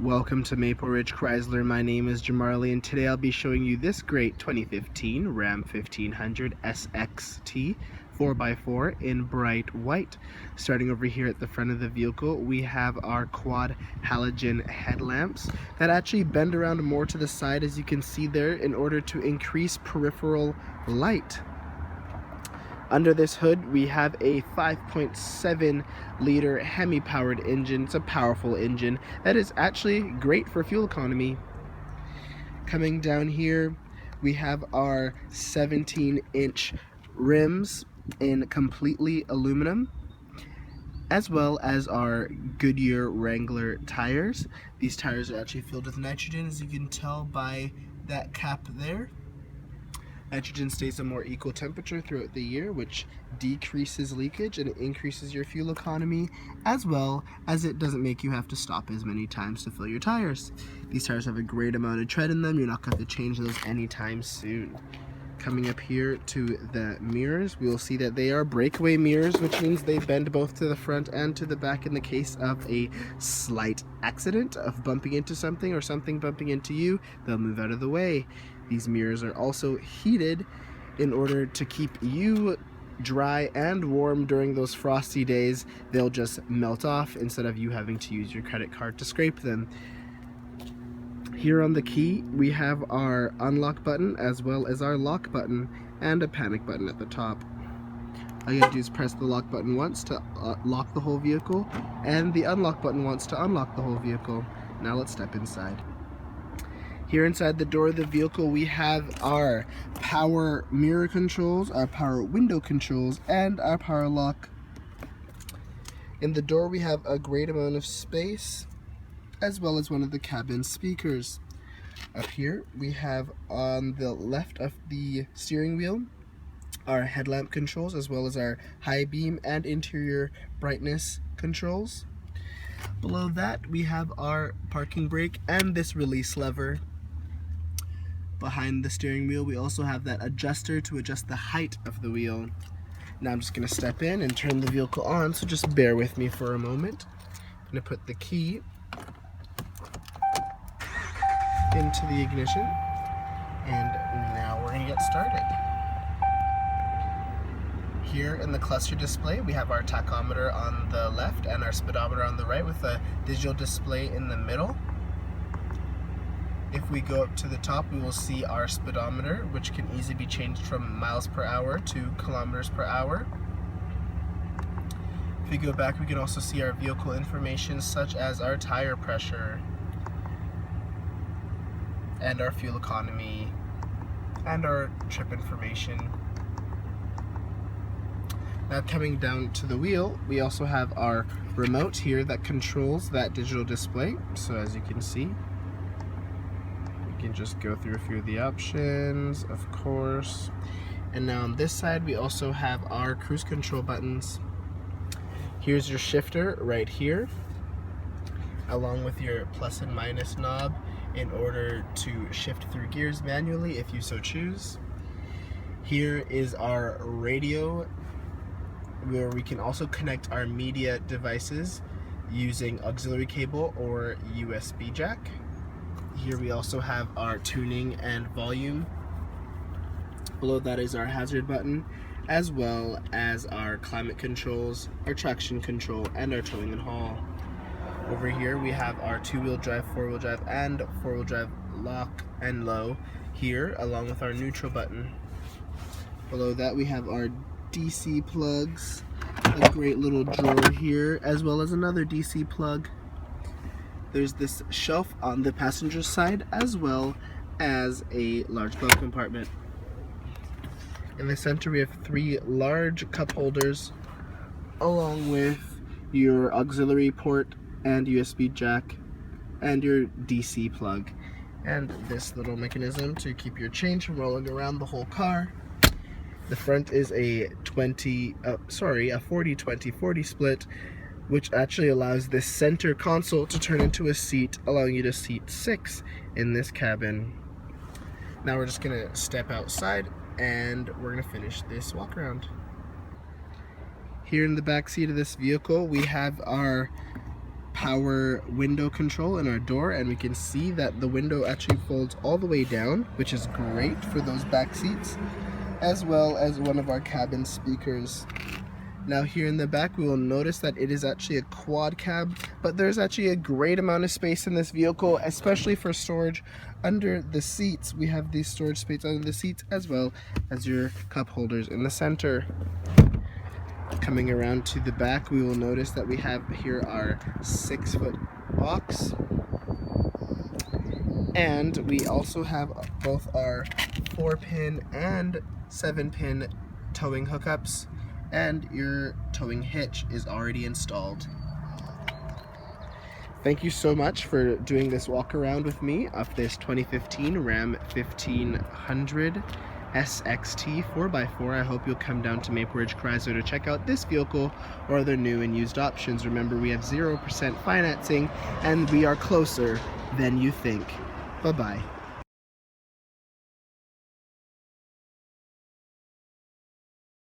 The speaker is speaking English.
Welcome to Maple Ridge Chrysler. My name is Jamarly, and today I'll be showing you this great 2015 Ram 1500 SXT 4x4 in bright white. Starting over here at the front of the vehicle, we have our quad halogen headlamps that actually bend around more to the side, as you can see there, in order to increase peripheral light. Under this hood, we have a 5.7 liter Hemi-powered engine. It's a powerful engine that is actually great for fuel economy. Coming down here, we have our 17-inch rims in completely aluminum, as well as our Goodyear Wrangler tires. These tires are actually filled with nitrogen, as you can tell by that cap there. Nitrogen stays a more equal temperature throughout the year, which decreases leakage and increases your fuel economy, as well as it doesn't make you have to stop as many times to fill your tires. These tires have a great amount of tread in them. You're not going to have to change those anytime soon. Coming up here to the mirrors, we will see that they are breakaway mirrors, which means they bend both to the front and to the back in the case of a slight accident of bumping into something or something bumping into you. They'll move out of the way. These mirrors are also heated in order to keep you dry and warm during those frosty days. They'll just melt off instead of you having to use your credit card to scrape them. Here on the key, we have our unlock button as well as our lock button and a panic button at the top. All you gotta do is press the lock button once to lock the whole vehicle, and the unlock button once to unlock the whole vehicle. Now let's step inside. Here inside the door of the vehicle, we have our power mirror controls, our power window controls, and our power lock. In the door, we have a great amount of space, as well as one of the cabin speakers. Up here, we have on the left of the steering wheel our headlamp controls, as well as our high beam and interior brightness controls. Below that, we have our parking brake and this release lever. Behind the steering wheel, we also have that adjuster to adjust the height of the wheel. Now I'm just going to step in and turn the vehicle on, so just bear with me for a moment. I'm going to put the key into the ignition, and now we're going to get started. Here in the cluster display, we have our tachometer on the left and our speedometer on the right, with a digital display in the middle. If we go up to the top, we will see our speedometer, which can easily be changed from miles per hour to kilometers per hour. If we go back, we can also see our vehicle information, such as our tire pressure and our fuel economy and our trip information. Now coming down to the wheel, we also have our remote here that controls that digital display. So as you can see, we can just go through a few of the options, of course. And now on this side, we also have our cruise control buttons. Here's your shifter right here, along with your plus and minus knob in order to shift through gears manually if you so choose. Here is our radio, where we can also connect our media devices using auxiliary cable or USB jack. Here we also have our tuning and volume. Below that is our hazard button, as well as our climate controls, our traction control, and our towing and haul. Over here we have our two-wheel drive, four-wheel drive, and four-wheel drive lock and low here, along with our neutral button. Below that we have our DC plugs, a great little drawer here, as well as another DC plug. There's this shelf on the passenger side, as well as a large glove compartment. In the center we have three large cup holders, along with your auxiliary port and USB jack and your DC plug, and this little mechanism to keep your change from rolling around the whole car. The front is a 40-20-40 split, which actually allows this center console to turn into a seat, allowing you to seat 6 in this cabin. Now we're just gonna step outside and we're gonna finish this walk around. Here in the back seat of this vehicle, we have our power window control in our door, and we can see that the window actually folds all the way down, which is great for those back seats, as well as one of our cabin speakers. Now here in the back, we will notice that it is actually a quad cab, but there's actually a great amount of space in this vehicle, especially for storage under the seats. We have these storage space under the seats, as well as your cup holders in the center. Coming around to the back, we will notice that we have here our 6-foot box, and we also have both our 4-pin and 7-pin towing hookups, and your towing hitch is already installed. Thank you so much for doing this walk around with me of this 2015 Ram 1500 SXT 4x4. I hope you'll come down to Maple Ridge Chrysler to check out this vehicle or other new and used options. Remember, we have 0% financing, and we are closer than you think. Bye-bye.